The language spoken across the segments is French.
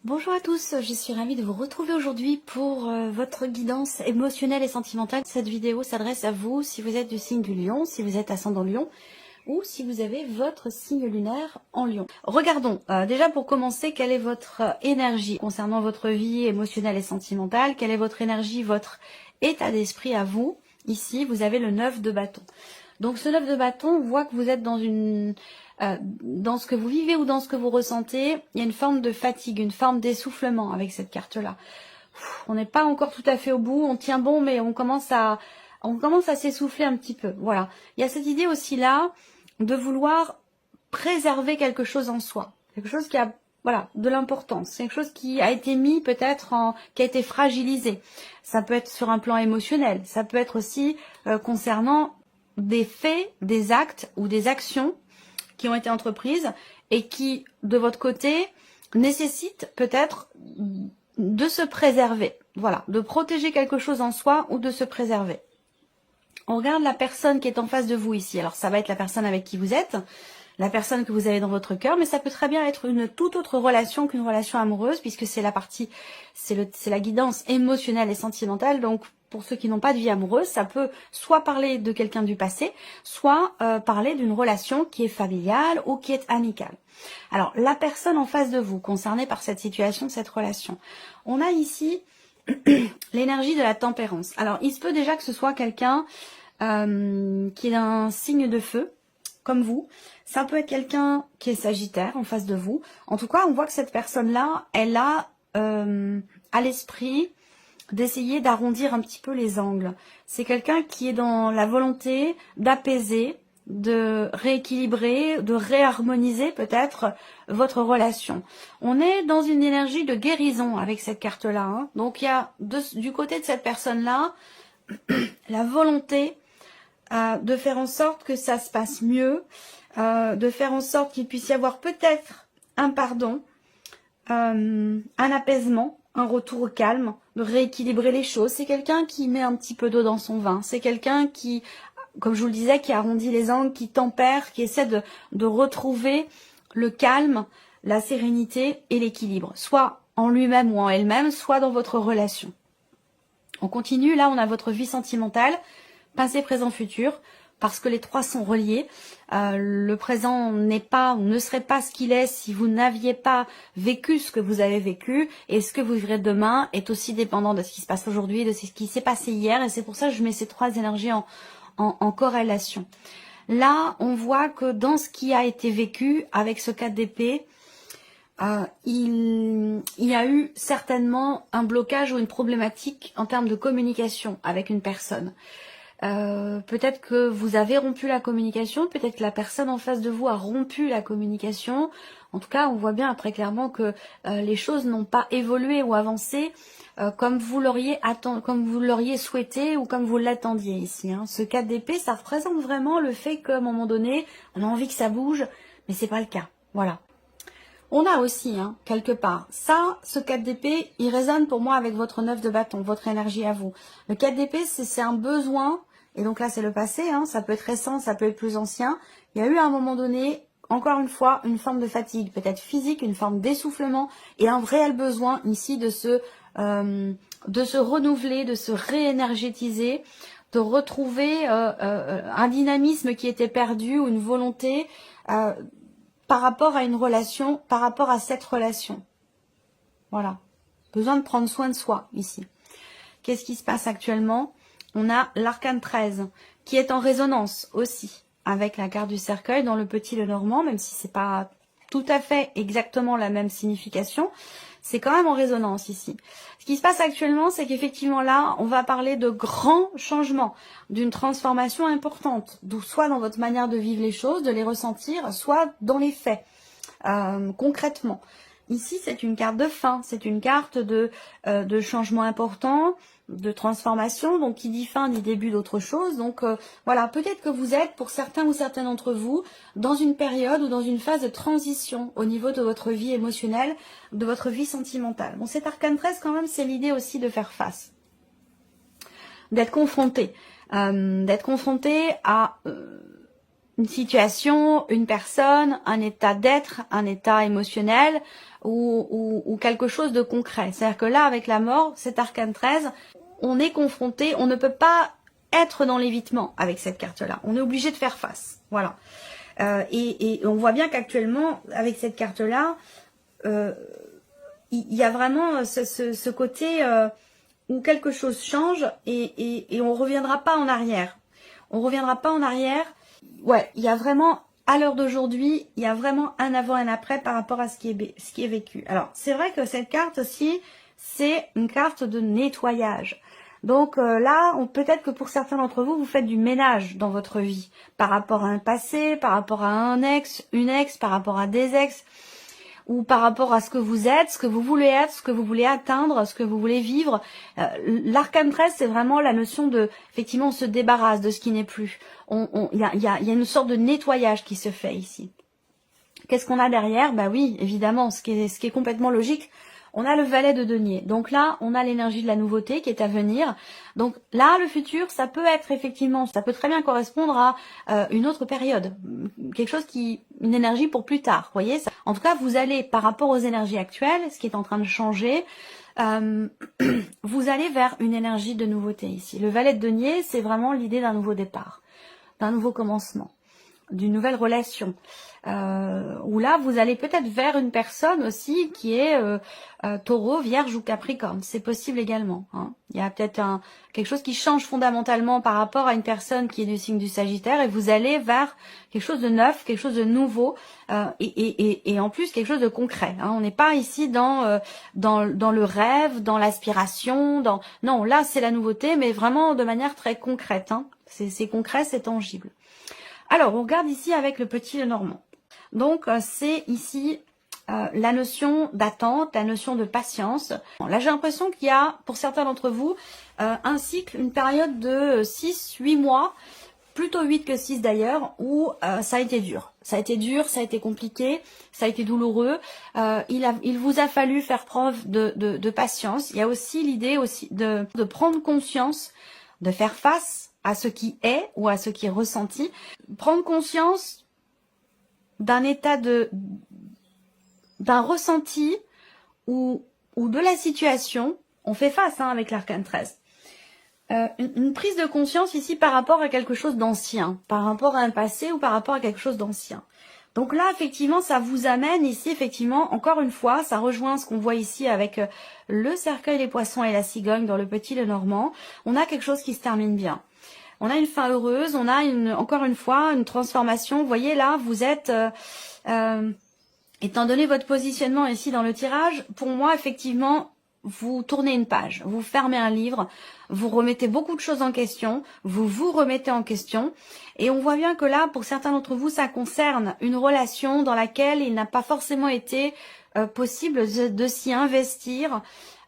Bonjour à tous, je suis ravie de vous retrouver aujourd'hui pour votre guidance émotionnelle et sentimentale. Cette vidéo s'adresse à vous si vous êtes du signe du Lion, si vous êtes ascendant Lion ou si vous avez votre signe lunaire en Lion. Regardons déjà pour commencer quelle est votre énergie concernant votre vie émotionnelle et sentimentale, quelle est votre énergie, votre état d'esprit à vous. Ici, vous avez le 9 de bâton. Donc ce 9 de bâton, on voit que vous êtes dans ce que vous vivez ou dans ce que vous ressentez, il y a une forme de fatigue, une forme d'essoufflement avec cette carte-là. On n'est pas encore tout à fait au bout, on tient bon, mais on commence à s'essouffler un petit peu. Voilà. Il y a cette idée aussi là de vouloir préserver quelque chose en soi, quelque chose qui a de l'importance, quelque chose qui a été mis peut-être qui a été fragilisé. Ça peut être sur un plan émotionnel, ça peut être aussi concernant des faits, des actes ou des actions qui ont été entreprises et qui, de votre côté, nécessitent peut-être de se préserver. Voilà, de protéger quelque chose en soi ou de se préserver. On regarde la personne qui est en face de vous ici. Alors ça va être la personne avec qui vous êtes, la personne que vous avez dans votre cœur, mais ça peut très bien être une toute autre relation qu'une relation amoureuse, puisque c'est la partie, c'est la guidance émotionnelle et sentimentale. Donc pour ceux qui n'ont pas de vie amoureuse, ça peut soit parler de quelqu'un du passé, soit parler d'une relation qui est familiale ou qui est amicale. Alors la personne en face de vous, concernée par cette situation, cette relation, on a ici l'énergie de la tempérance. Alors il se peut déjà que ce soit quelqu'un qui est d'un signe de feu, comme vous. Ça peut être quelqu'un qui est sagittaire en face de vous. En tout cas, on voit que cette personne-là, elle a à l'esprit d'essayer d'arrondir un petit peu les angles. C'est quelqu'un qui est dans la volonté d'apaiser, de rééquilibrer, de réharmoniser peut-être votre relation. On est dans une énergie de guérison avec cette carte-là. Hein. Donc il y a du côté de cette personne-là la volonté de faire en sorte que ça se passe mieux, de faire en sorte qu'il puisse y avoir peut-être un pardon, un apaisement, un retour au calme, de rééquilibrer les choses. C'est quelqu'un qui met un petit peu d'eau dans son vin. C'est quelqu'un qui, comme je vous le disais, qui arrondit les angles, qui tempère, qui essaie de retrouver le calme, la sérénité et l'équilibre, soit en lui-même ou en elle-même, soit dans votre relation. On continue, là on a votre vie sentimentale, passé, présent, futur, parce que les trois sont reliés. Le présent n'est pas ou ne serait pas ce qu'il est si vous n'aviez pas vécu ce que vous avez vécu, et ce que vous vivrez demain est aussi dépendant de ce qui se passe aujourd'hui, de ce qui s'est passé hier, et c'est pour ça que je mets ces trois énergies en corrélation. Là, on voit que dans ce qui a été vécu avec ce 4 d'épée, il y a eu certainement un blocage ou une problématique en termes de communication avec une personne. Peut-être que vous avez rompu la communication, peut-être que la personne en face de vous a rompu la communication. En tout cas, on voit bien très clairement que les choses n'ont pas évolué ou avancé comme vous l'auriez souhaité ou comme vous l'attendiez ici. Hein. Ce 4 d'épée, ça représente vraiment le fait qu'à un moment donné, on a envie que ça bouge, mais c'est pas le cas. Voilà. On a aussi, hein, quelque part, ça, ce 4 d'épée, il résonne pour moi avec votre 9 de bâton, votre énergie à vous. Le 4 d'épée, c'est un besoin, et donc là c'est le passé, hein, ça peut être récent, ça peut être plus ancien. Il y a eu à un moment donné, encore une fois, une forme de fatigue, peut-être physique, une forme d'essoufflement, et un réel besoin ici de se renouveler, de se réénergétiser, de retrouver un dynamisme qui était perdu ou une volonté par rapport à une relation, par rapport à cette relation. Voilà. Besoin de prendre soin de soi, ici. Qu'est-ce qui se passe actuellement? On a l'arcane 13, qui est en résonance aussi avec la carte du cercueil dans le petit Lenormand, même si c'est pas tout à fait exactement la même signification. C'est quand même en résonance ici. Ce qui se passe actuellement, c'est qu'effectivement là, on va parler de grands changements, d'une transformation importante, soit dans votre manière de vivre les choses, de les ressentir, soit dans les faits, concrètement. Ici, c'est une carte de fin, c'est une carte de changement important, de transformation, donc qui dit fin dit début d'autre chose. Donc voilà, peut-être que vous êtes, pour certains ou certaines d'entre vous, dans une période ou dans une phase de transition au niveau de votre vie émotionnelle, de votre vie sentimentale. Bon, cet arcane 13, quand même, c'est l'idée aussi de faire face, d'être confronté à une situation, une personne, un état d'être, un état émotionnel ou quelque chose de concret. C'est-à-dire que là, avec la mort, cet arcane 13, on est confronté, on ne peut pas être dans l'évitement avec cette carte-là. On est obligé de faire face. Voilà. Et on voit bien qu'actuellement, avec cette carte-là, il y a vraiment ce côté où quelque chose change et on reviendra pas en arrière. On reviendra pas en arrière. Ouais, il y a vraiment, à l'heure d'aujourd'hui, il y a vraiment un avant et un après par rapport à ce qui est vécu. Alors, c'est vrai que cette carte aussi, c'est une carte de nettoyage. Donc là, peut-être que pour certains d'entre vous, vous faites du ménage dans votre vie par rapport à un passé, par rapport à un ex, une ex, par rapport à des ex, ou par rapport à ce que vous êtes, ce que vous voulez être, ce que vous voulez atteindre, ce que vous voulez vivre. L'arcane 13, c'est vraiment la notion de, effectivement, on se débarrasse de ce qui n'est plus. Il y a une sorte de nettoyage qui se fait ici. Qu'est-ce qu'on a derrière? Bah oui, évidemment, ce qui est complètement logique. On a le valet de denier. Donc là, on a l'énergie de la nouveauté qui est à venir. Donc là, le futur, ça peut être effectivement, ça peut très bien correspondre à une autre période. Quelque chose une énergie pour plus tard. Vous voyez? En tout cas, vous allez, par rapport aux énergies actuelles, ce qui est en train de changer, vous allez vers une énergie de nouveauté ici. Le valet de denier, c'est vraiment l'idée d'un nouveau départ, d'un nouveau commencement, d'une nouvelle relation. Où là, vous allez peut-être vers une personne aussi qui est taureau, vierge ou capricorne. C'est possible également. Hein. Il y a peut-être quelque chose qui change fondamentalement par rapport à une personne qui est du signe du Sagittaire et vous allez vers quelque chose de neuf, quelque chose de nouveau et en plus quelque chose de concret. Hein. On n'est pas ici dans le rêve, dans l'aspiration. Non, là, c'est la nouveauté, mais vraiment de manière très concrète. Hein. C'est concret, c'est tangible. Alors, on regarde ici avec le petit Lenormand. Donc, c'est ici la notion d'attente, la notion de patience. Bon, là, j'ai l'impression qu'il y a, pour certains d'entre vous, un cycle, une période de 6-8 mois, plutôt 8 que 6 d'ailleurs, où ça a été dur. Ça a été dur, ça a été compliqué, ça a été douloureux. Il vous a fallu faire preuve de patience. Il y a aussi l'idée aussi de prendre conscience, de faire face à ce qui est ou à ce qui est ressenti. Prendre conscience d'un état d'un ressenti ou de la situation. On fait face avec l'arcane 13. Une prise de conscience ici par rapport à quelque chose d'ancien, par rapport à un passé ou par rapport à quelque chose d'ancien. Donc là, effectivement, ça vous amène ici, effectivement, encore une fois, ça rejoint ce qu'on voit ici avec le cercueil, les poissons et la cigogne dans le petit Lenormand. On a quelque chose qui se termine bien. On a une fin heureuse, on a encore une fois une transformation. Vous voyez là, vous êtes, étant donné votre positionnement ici dans le tirage, pour moi effectivement, vous tournez une page, vous fermez un livre, vous remettez beaucoup de choses en question, vous vous remettez en question. Et on voit bien que là, pour certains d'entre vous, ça concerne une relation dans laquelle il n'a pas forcément été possible de s'y investir,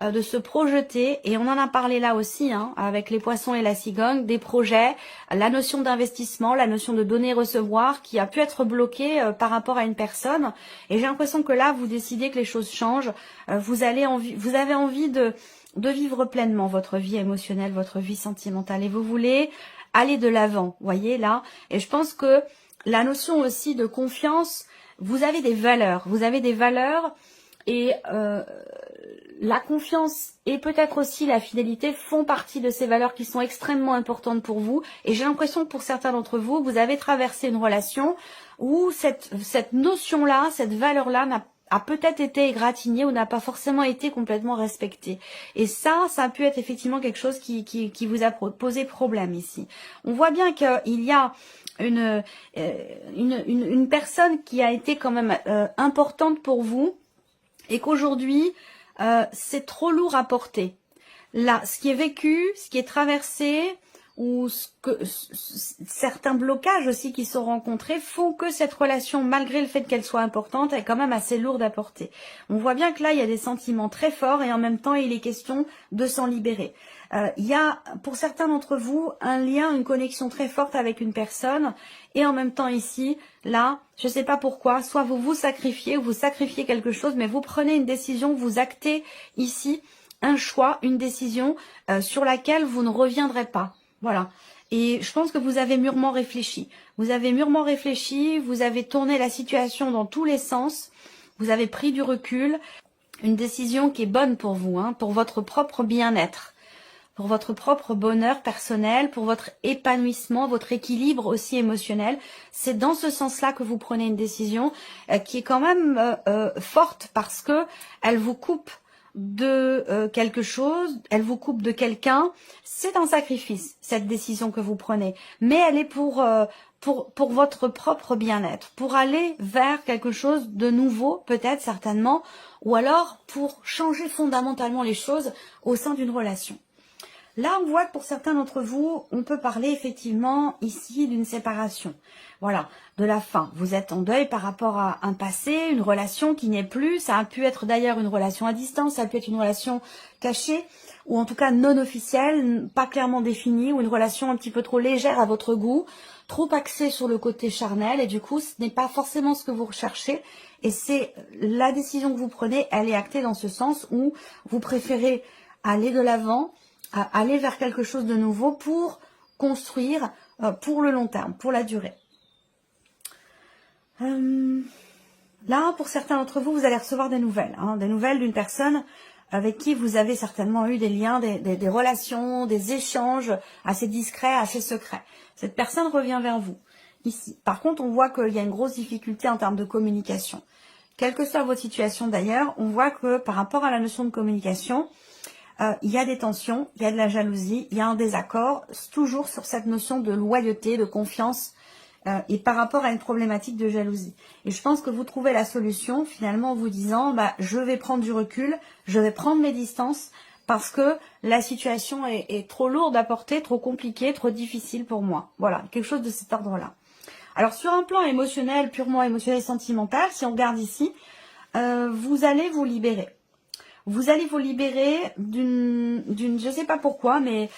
de se projeter, et on en a parlé là aussi, avec les poissons et la cigogne, des projets, la notion d'investissement, la notion de donner-recevoir qui a pu être bloquée par rapport à une personne, et j'ai l'impression que là, vous décidez que les choses changent, vous avez envie de vivre pleinement votre vie émotionnelle, votre vie sentimentale, et vous voulez aller de l'avant, voyez là, et je pense que la notion aussi de confiance, vous avez des valeurs, et la confiance et peut-être aussi la fidélité font partie de ces valeurs qui sont extrêmement importantes pour vous. Et j'ai l'impression que pour certains d'entre vous, vous avez traversé une relation où cette notion-là, cette valeur-là a peut-être été égratignée ou n'a pas forcément été complètement respectée. Et ça a pu être effectivement quelque chose qui vous a posé problème ici. On voit bien qu'il y a une personne qui a été quand même importante pour vous et qu'aujourd'hui, c'est trop lourd à porter. Là, ce qui est vécu, ce qui est traversé, ou certains blocages aussi qui sont rencontrés font que cette relation, malgré le fait qu'elle soit importante, est quand même assez lourde à porter. On voit bien que là, il y a des sentiments très forts et en même temps, il est question de s'en libérer. Il y a, pour certains d'entre vous, un lien, une connexion très forte avec une personne et en même temps ici, là, je ne sais pas pourquoi, soit vous vous sacrifiez ou vous sacrifiez quelque chose, mais vous prenez une décision, vous actez ici un choix, une décision sur laquelle vous ne reviendrez pas. Voilà. Et je pense que vous avez mûrement réfléchi. Vous avez mûrement réfléchi, vous avez tourné la situation dans tous les sens, vous avez pris du recul, une décision qui est bonne pour vous, hein, pour votre propre bien-être, pour votre propre bonheur personnel, pour votre épanouissement, votre équilibre aussi émotionnel. C'est dans ce sens-là que vous prenez une décision qui est quand même forte parce que elle vous coupe de quelque chose, elle vous coupe de quelqu'un. C'est un sacrifice, cette décision que vous prenez, mais elle est pour votre propre bien-être, pour aller vers quelque chose de nouveau, peut-être, certainement, ou alors pour changer fondamentalement les choses au sein d'une relation. Là, on voit que pour certains d'entre vous, on peut parler effectivement ici d'une séparation. Voilà, de la fin. Vous êtes en deuil par rapport à un passé, une relation qui n'est plus. Ça a pu être d'ailleurs une relation à distance, ça a pu être une relation cachée, ou en tout cas non officielle, pas clairement définie, ou une relation un petit peu trop légère à votre goût, trop axée sur le côté charnel, et du coup, ce n'est pas forcément ce que vous recherchez. Et c'est la décision que vous prenez, elle est actée dans ce sens où vous préférez aller de l'avant, aller vers quelque chose de nouveau pour construire pour le long terme, pour la durée. Là, pour certains d'entre vous, vous allez recevoir des nouvelles, hein, des nouvelles d'une personne avec qui vous avez certainement eu des liens, des relations, des échanges assez discrets, assez secrets. Cette personne revient vers vous, ici. Par contre, on voit qu'il y a une grosse difficulté en termes de communication. Quelle que soit votre situation d'ailleurs, on voit que par rapport à la notion de communication, il y a des tensions, il y a de la jalousie, il y a un désaccord, toujours sur cette notion de loyauté, de confiance, et par rapport à une problématique de jalousie. Et je pense que vous trouvez la solution finalement en vous disant, je vais prendre du recul, je vais prendre mes distances, parce que la situation est trop lourde à porter, trop compliquée, trop difficile pour moi. Voilà, quelque chose de cet ordre-là. Alors sur un plan émotionnel, purement émotionnel et sentimental, si on regarde ici, vous allez vous libérer. Vous allez vous libérer d'une, je sais pas pourquoi, mais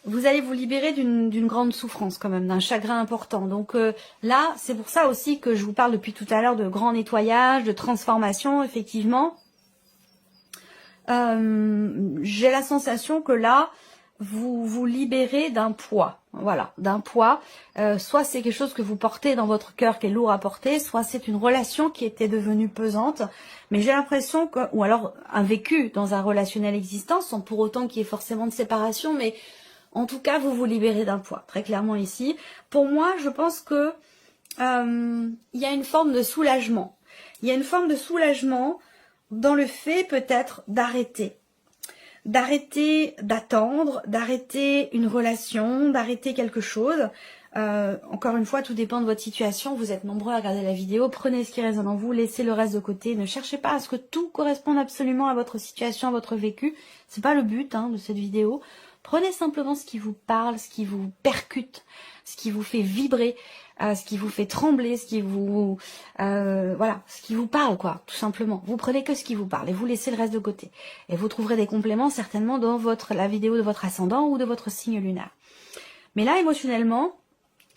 vous allez vous libérer d'une grande souffrance quand même, d'un chagrin important. Donc là, c'est pour ça aussi que je vous parle depuis tout à l'heure de grand nettoyage, de transformation, effectivement. J'ai la sensation que là, vous vous libérez d'un poids. Voilà, d'un poids. Soit c'est quelque chose que vous portez dans votre cœur qui est lourd à porter, soit c'est une relation qui était devenue pesante. Mais j'ai l'impression que, ou alors un vécu dans un relationnel existant, sans pour autant qu'il y ait forcément de séparation, mais en tout cas, vous vous libérez d'un poids, très clairement ici. Pour moi, je pense que il y a une forme de soulagement. Il y a une forme de soulagement dans le fait peut-être d'arrêter d'attendre, d'arrêter une relation, d'arrêter quelque chose. Encore une fois, tout dépend de votre situation. Vous êtes nombreux à regarder la vidéo. Prenez ce qui résonne en vous, laissez le reste de côté. Ne cherchez pas à ce que tout corresponde absolument à votre situation, à votre vécu. C'est pas le but de cette vidéo. Prenez simplement ce qui vous parle, ce qui vous percute, ce qui vous fait vibrer, ce qui vous fait trembler, ce qui vous voilà, ce qui vous parle quoi, tout simplement. Vous prenez que ce qui vous parle et vous laissez le reste de côté. Et vous trouverez des compléments certainement dans la vidéo de votre ascendant ou de votre signe lunaire. Mais là, émotionnellement,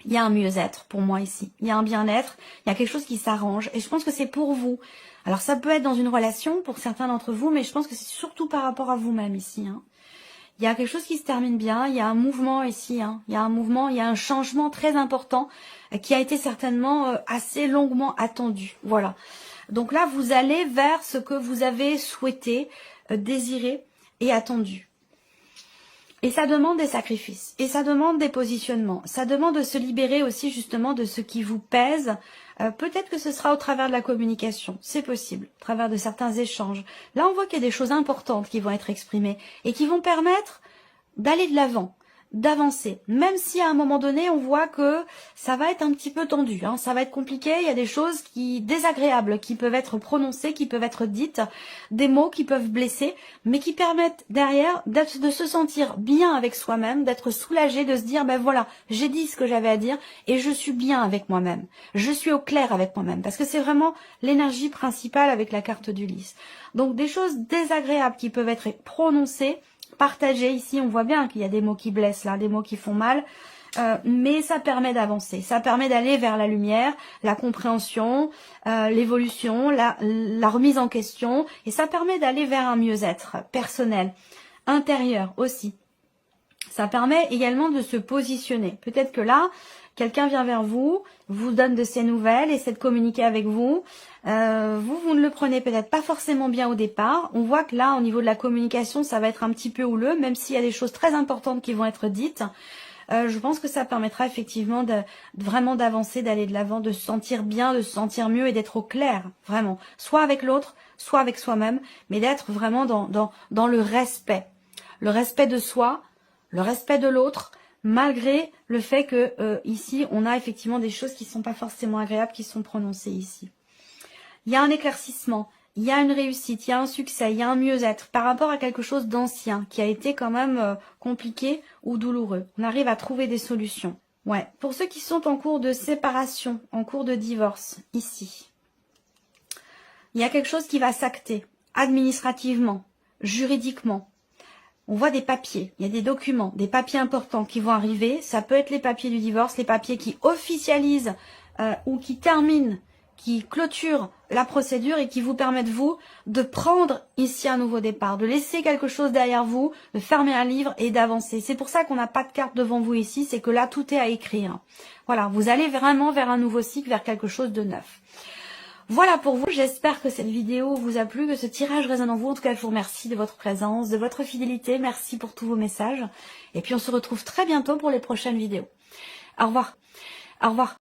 il y a un mieux-être pour moi ici. Il y a un bien-être, il y a quelque chose qui s'arrange et je pense que c'est pour vous. Alors ça peut être dans une relation pour certains d'entre vous, mais je pense que c'est surtout par rapport à vous-même ici, hein. Il y a quelque chose qui se termine bien, il y a un mouvement ici, hein. Il y a un mouvement, il y a un changement très important qui a été certainement assez longuement attendu. Voilà. Donc là, vous allez vers ce que vous avez souhaité, désiré et attendu. Et ça demande des sacrifices, et ça demande des positionnements, ça demande de se libérer aussi justement de ce qui vous pèse. Peut-être que ce sera au travers de la communication, c'est possible, au travers de certains échanges. Là, on voit qu'il y a des choses importantes qui vont être exprimées et qui vont permettre d'aller de l'avant, d'avancer. Même si à un moment donné, on voit que ça va être un petit peu tendu, hein, ça va être compliqué, il y a des choses désagréables qui peuvent être prononcées, qui peuvent être dites, des mots qui peuvent blesser, mais qui permettent derrière de se sentir bien avec soi-même, d'être soulagé, de se dire, ben voilà, j'ai dit ce que j'avais à dire et je suis bien avec moi-même. Je suis au clair avec moi-même, parce que c'est vraiment l'énergie principale avec la carte d'Ulysse. Donc des choses désagréables qui peuvent être prononcées, partagé ici, on voit bien qu'il y a des mots qui blessent là, des mots qui font mal, mais ça permet d'avancer, ça permet d'aller vers la lumière, la compréhension, l'évolution, la remise en question, et ça permet d'aller vers un mieux-être personnel, intérieur aussi. Ça permet également de se positionner. Peut-être que là, quelqu'un vient vers vous, vous donne de ses nouvelles, essaie de communiquer avec vous. Vous ne le prenez peut-être pas forcément bien au départ. On voit que là, au niveau de la communication, ça va être un petit peu houleux, même s'il y a des choses très importantes qui vont être dites. Je pense que ça permettra effectivement vraiment d'avancer, d'aller de l'avant, de se sentir bien, de se sentir mieux et d'être au clair, vraiment. Soit avec l'autre, soit avec soi-même, mais d'être vraiment dans le respect. Le respect de soi, le respect de l'autre, malgré le fait que ici, on a effectivement des choses qui ne sont pas forcément agréables qui sont prononcées ici. Il y a un éclaircissement, il y a une réussite, il y a un succès, il y a un mieux-être par rapport à quelque chose d'ancien qui a été quand même compliqué ou douloureux. On arrive à trouver des solutions. Ouais. Pour ceux qui sont en cours de séparation, en cours de divorce, ici, il y a quelque chose qui va s'acter administrativement, juridiquement. On voit des papiers, il y a des documents, des papiers importants qui vont arriver. Ça peut être les papiers du divorce, les papiers qui officialisent ou qui terminent, qui clôturent la procédure et qui vous permettent, vous, de prendre ici un nouveau départ, de laisser quelque chose derrière vous, de fermer un livre et d'avancer. C'est pour ça qu'on n'a pas de carte devant vous ici, c'est que là, tout est à écrire. Voilà, vous allez vraiment vers un nouveau cycle, vers quelque chose de neuf. Voilà pour vous, j'espère que cette vidéo vous a plu, que ce tirage résonne en vous. En tout cas, je vous remercie de votre présence, de votre fidélité. Merci pour tous vos messages. Et puis, on se retrouve très bientôt pour les prochaines vidéos. Au revoir. Au revoir.